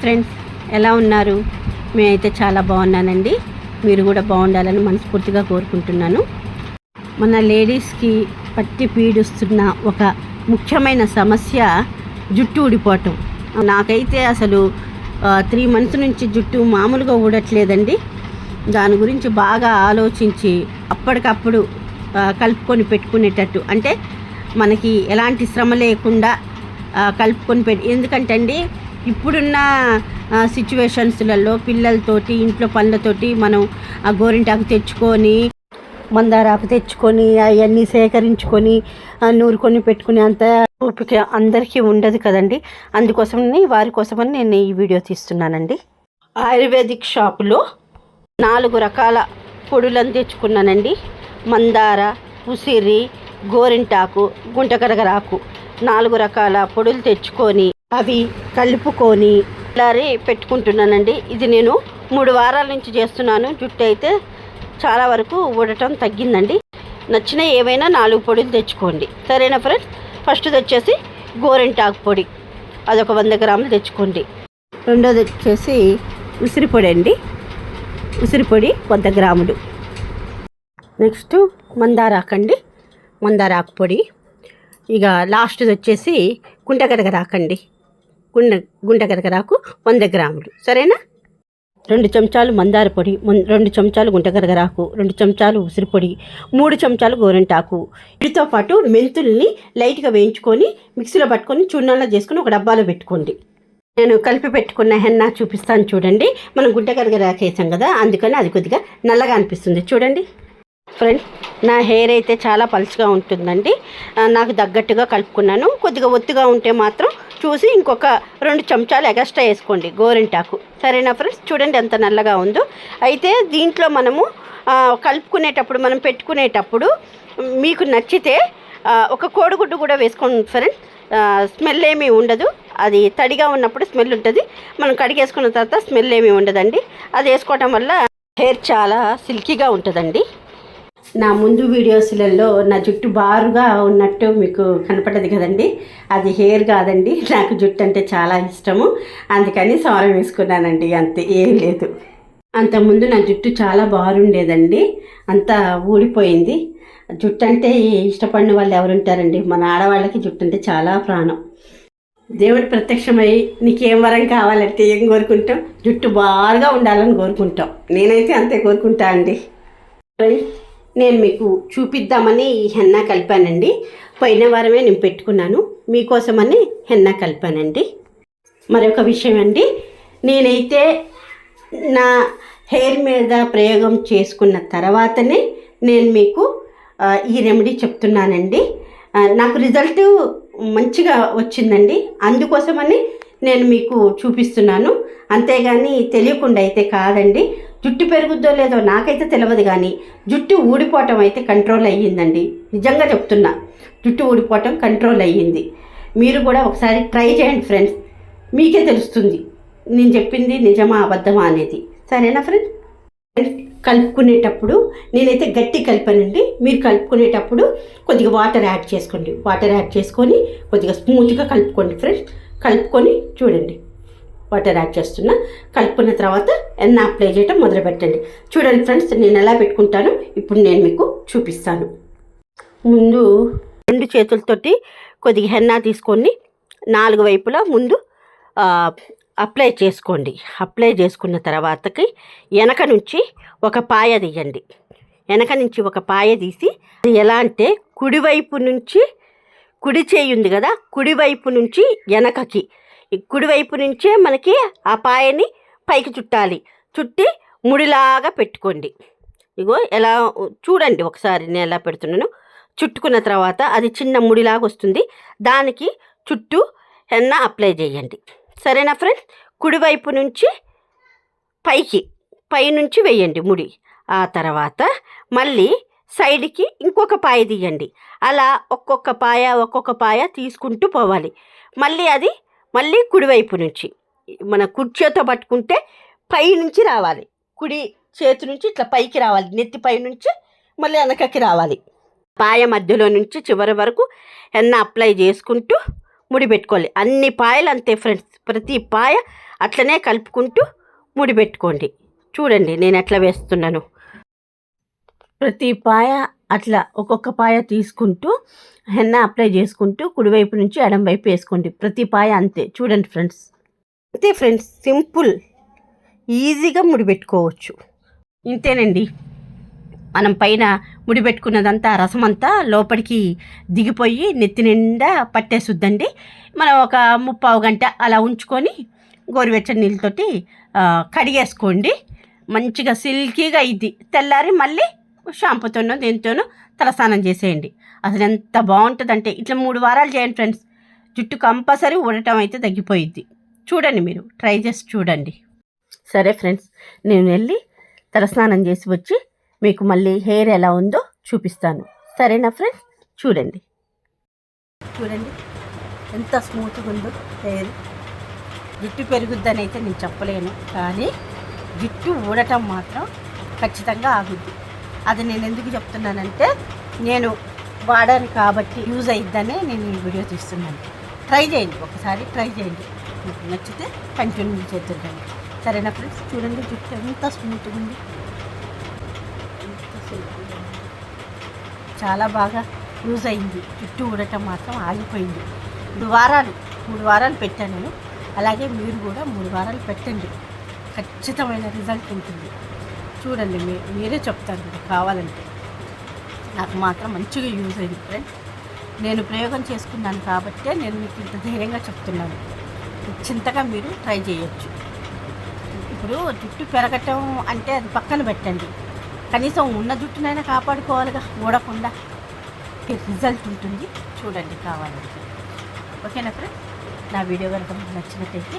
Friends ఎలా ఉన్నారు? మేమైతే చాలా బాగున్నానండి. మీరు కూడా బాగుండాలని మనస్ఫూర్తిగా కోరుకుంటున్నాను. మన లేడీస్కి పట్టి పీడిస్తున్న ఒక ముఖ్యమైన సమస్య జుట్టు ఊడిపోవటం. నాకైతే అసలు 3 మంత్స్ నుంచి జుట్టు మామూలుగా ఊడట్లేదండి. దాని గురించి బాగా ఆలోచించి అప్పటికప్పుడు కలుపుకొని పెట్టుకునేటట్టు, అంటే మనకి ఎలాంటి శ్రమ లేకుండా కలుపుకొని ఎందుకంటే అండి ఇప్పుడున్న సిచ్యువేషన్స్లలో పిల్లలతోటి ఇంట్లో పనులతోటి మనం ఆ గోరింటాకు తెచ్చుకొని మందారాకు తెచ్చుకొని అవన్నీ సేకరించుకొని నూరుకొని పెట్టుకునే అంత ఓపిక అందరికీ ఉండదు కదండి. అందుకోసమని వారి కోసమని నేను ఈ వీడియో తీస్తున్నానండి. ఆయుర్వేదిక్ షాపులో 4 రకాల పొడులను తెచ్చుకున్నానండి. మందార, ఉసిరి, గోరింటాకు, గుంటకరగరాకు 4 రకాల పొడులు తెచ్చుకొని అవి కలుపుకొని ఇలారి పెట్టుకుంటున్నానండి. ఇది నేను 3 వారాల నుంచి చేస్తున్నాను. జుట్టు అయితే చాలా వరకు ఊడటం తగ్గిందండి. నచ్చిన ఏవైనా 4 పొడులు తెచ్చుకోండి, సరేనా ఫ్రెండ్స్? ఫస్ట్ వచ్చేసి గోరింటాకు పొడి, అదొక 100 గ్రాములు తెచ్చుకోండి. రెండోది వచ్చేసి ఉసిరి పొడి అండి, ఉసిరి పొడి 100 గ్రాములు. నెక్స్ట్ మందారాకండి, మందారాకు పొడి. ఇక లాస్ట్ది వచ్చేసి గుంటగరగరాకండి, గుంటగరగరాకు 100 గ్రాములు, సరేనా? 2 చెంచాలు మందార పొడి, 2 చెంచాలు గుంటగరగరాకు, 2 చెంచాలు ఉసిరి పొడి, 3 చెంచాలు గోరింటాకు. వీటితో పాటు మెంతుల్ని లైట్గా వేయించుకొని మిక్సీలో పట్టుకొని చూర్ణంలా చేసుకొని ఒక డబ్బాలో పెట్టుకోండి. నేను కలిపి పెట్టుకున్న హెన్నా చూపిస్తాను చూడండి. మనం గుంటగరగరాకు వేసాం కదా, అందుకని అది కొద్దిగా నల్లగా అనిపిస్తుంది చూడండి. ఫ్రెండ్స్, నా హెయిర్ అయితే చాలా పలుచగా ఉంటుందండి. నాకు తగ్గట్టుగా కలుపుకున్నాను. కొద్దిగా ఒత్తుగా ఉంటే మాత్రం చూసి ఇంకొక 2 చెంచాలు ఎగస్ట్రా వేసుకోండి గోరింటాకు, సరేనా ఫ్రెండ్స్? చూడండి ఎంత నల్లగా ఉందో. అయితే దీంట్లో మనము కలుపుకునేటప్పుడు, మనం పెట్టుకునేటప్పుడు మీకు నచ్చితే ఒక కోడిగుడ్డు కూడా వేసుకోండి ఫ్రెండ్స్. స్మెల్ ఏమీ ఉండదు. అది తడిగా ఉన్నప్పుడు స్మెల్ ఉంటుంది, మనం కడిగేసుకున్న తర్వాత స్మెల్ ఏమీ ఉండదండి. అది వేసుకోవటం వల్ల హెయిర్ చాలా సిల్కీగా ఉంటుందండి. నా ముందు వీడియోస్లలో నా జుట్టు బారుగా ఉన్నట్టు మీకు కనపడదు కదండి, అది హెయిర్ కాదండి. నాకు జుట్టు అంటే చాలా ఇష్టము, అందుకని సవరం వేసుకున్నానండి, అంతే, ఏం లేదు. అంతకుముందు నా జుట్టు చాలా బారుండేదండి, అంతా ఊడిపోయింది. జుట్టు అంటే ఇష్టపడిన వాళ్ళు ఎవరుంటారండి? మన ఆడవాళ్ళకి జుట్టు అంటే చాలా ప్రాణం. దేవుడు ప్రత్యక్షమై నీకేం వరం కావాలంటే ఏం కోరుకుంటాం? జుట్టు బారుగా ఉండాలని కోరుకుంటాం. నేనైతే అంతే కోరుకుంటా అండి. నేను మీకు చూపిద్దామని ఈ హెన్నా కలిపానండి. పోయిన వారమే నేను పెట్టుకున్నాను, మీకోసమని హెన్నా కలిపానండి. మరొక విషయం అండి, నేనైతే నా హెయిర్ మీద ప్రయోగం చేసుకున్న తర్వాతనే నేను మీకు ఈ రెమెడీ చెప్తున్నానండి. నాకు రిజల్ట్ మంచిగా వచ్చిందండి, అందుకోసమని నేను మీకు చూపిస్తున్నాను. అంతేగాని తెలియకుండా అయితే కాదండి. జుట్టు పెరుగుద్దో లేదో నాకైతే తెలియదు, కానీ జుట్టు ఊడిపోవటం అయితే కంట్రోల్ అయ్యిందండి. నిజంగా చెప్తున్నా, జుట్టు ఊడిపోవటం కంట్రోల్ అయ్యింది. మీరు కూడా ఒకసారి ట్రై చేయండి ఫ్రెండ్స్, మీకే తెలుస్తుంది నేను చెప్పింది నిజమా అబద్ధమా అనేది, సరేనా ఫ్రెండ్స్? కలుపుకునేటప్పుడు నేనైతే గట్టి కలిపానండి. మీరు కలుపుకునేటప్పుడు కొద్దిగా వాటర్ యాడ్ చేసుకోండి. వాటర్ యాడ్ చేసుకొని కొద్దిగా స్మూత్గా కలుపుకోండి ఫ్రెండ్స్. కలుపుకొని చూడండి, వాటర్ యాడ్ చేస్తున్నా. కలుపుకున్న తర్వాత ఎన్న అప్లై చేయడం మొదలు పెట్టండి. చూడండి ఫ్రెండ్స్, నేను ఎలా పెట్టుకుంటాను ఇప్పుడు నేను మీకు చూపిస్తాను. ముందు 2 చేతులతోటి కొద్దిగా హెన్నా తీసుకొని 4 వైపులా ముందు అప్లై చేసుకోండి. అప్లై చేసుకున్న తర్వాతకి వెనక నుంచి ఒక పాయ తీయండి. వెనక నుంచి ఒక పాయ తీసి, అది ఎలా అంటే కుడివైపు నుంచి, కుడి చేయి ఉంది కదా, కుడివైపు నుంచి వెనకకి, కుడివైపు నుంచే మనకి ఆ పాయని పైకి చుట్టాలి. చుట్టి ముడిలాగా పెట్టుకోండి. ఇగో ఎలా చూడండి ఒకసారి నేను ఎలా పెడుతున్నాను. చుట్టుకున్న తర్వాత అది చిన్న ముడిలాగా వస్తుంది, దానికి చుట్టూ హెన్న అప్లై చేయండి, సరేనా ఫ్రెండ్స్? కుడివైపు నుంచి పైనుంచి వేయండి ముడి. ఆ తర్వాత మళ్ళీ సైడ్కి ఇంకొక పాయ తీయండి. అలా ఒక్కొక్క పాయ తీసుకుంటూ పోవాలి. మళ్ళీ కుడివైపు నుంచి మన కుడి చేతితో పట్టుకుంటే పైనుంచి రావాలి. కుడి చేతి నుంచి ఇట్లా పైకి రావాలి, నెత్తి పై నుంచి మళ్ళీ వెనకకి రావాలి. పాయ మధ్యలో నుంచి చివరి వరకు హెన్న అప్లై చేసుకుంటూ ముడి పెట్టుకోవాలి. అన్ని పాయలు అంతే ఫ్రెండ్స్, ప్రతి పాయ అట్లనే కలుపుకుంటూ ముడిపెట్టుకోండి. చూడండి నేను ఎట్లా వేస్తున్నాను. ప్రతి పాయ అట్లా ఒక్కొక్క పాయ తీసుకుంటూ హెన్న అప్లై చేసుకుంటూ కుడివైపు నుంచి ఎడం వైపు వేసుకోండి. ప్రతి పాయ అంతే. చూడండి ఫ్రెండ్స్, అంతే ఫ్రెండ్స్, సింపుల్, ఈజీగా ముడిపెట్టుకోవచ్చు. ఇంతేనండి. మనం పైన ముడిపెట్టుకున్నదంతా రసం అంతా లోపలికి దిగిపోయి నెత్తి నిండా పట్టేసుద్దండి. మనం ఒక 30 గంట అలా ఉంచుకొని గోరువెచ్చని నీళ్ళతోటి కడిగేసుకోండి. మంచిగా సిల్కీగా ఇది తెల్లారి మళ్ళీ షాంపూతోనో దేనితోనో తలస్నానం చేసేయండి. అసలు ఎంత బాగుంటుందంటే ఇట్లా 3 వారాలు చేయండి ఫ్రెండ్స్. జుట్టు కంపల్సరీ ఊడటం అయితే తగ్గిపోయిద్ది. చూడండి, మీరు ట్రై చేసి చూడండి. సరే ఫ్రెండ్స్, నేను వెళ్ళి తలస్నానం చేసి వచ్చి మీకు మళ్ళీ హెయిర్ ఎలా ఉందో చూపిస్తాను. సరేనా ఫ్రెండ్స్? చూడండి ఎంత స్మూత్గా ఉందో హెయిర్. జుట్టు పెరుగుద్దని అయితే నేను చెప్పలేను, కానీ జుట్టు ఊడటం మాత్రం ఖచ్చితంగా ఆగుద్ది. అది నేను ఎందుకు చెప్తున్నానంటే నేను వాడాను కాబట్టి యూజ్ అయిద్దని నేను ఈ వీడియో తీస్తున్నాను. ట్రై చేయండి, ఒకసారి ట్రై చేయండి. మీకు నచ్చితే కంటిన్యూ చేద్దండి. సరేనా ఫ్రెండ్స్? చూడండి జుట్టు ఎంత స్మూత్గా ఉంది. చాలా బాగా యూజ్ అయింది. జుట్టు ఊడటం మాత్రం ఆగిపోయింది. 3 వారాలు పెట్టాను నేను. అలాగే మీరు కూడా 3 వారాలు పెట్టండి, ఖచ్చితమైన రిజల్ట్ ఉంటుంది. చూడండి, మీరే చెప్తారు కదా కావాలంటే. నాకు మాత్రం మంచిగా యూజ్ అయింది ఫ్రెండ్స్. నేను ప్రయోగం చేసుకున్నాను కాబట్టే నేను మీకు ఇంత ధైర్యంగా చెప్తున్నాను. చింతగా మీరు ట్రై చేయొచ్చు. ఇప్పుడు జుట్టు పెరగటం అంటే అది పక్కన పెట్టండి, కనీసం ఉన్న జుట్టునైనా కాపాడుకోవాలిగా, ఊడకుండా. రిజల్ట్ ఉంటుంది. చూడండి కావాలంటే. ఓకేనా ఫ్రెండ్స్? నా వీడియో కనుక మీకు నచ్చినట్టయితే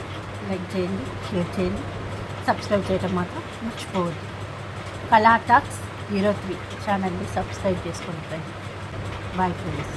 లైక్ చేయండి, షేర్ చేయండి, సబ్స్క్రైబ్ చేయడం మాత్రం మర్చిపోవద్దు. కళా టాక్స్ 03 ఛానల్ని సబ్స్క్రైబ్ చేసుకోండి ఫ్రెండ్స్. Bye friends.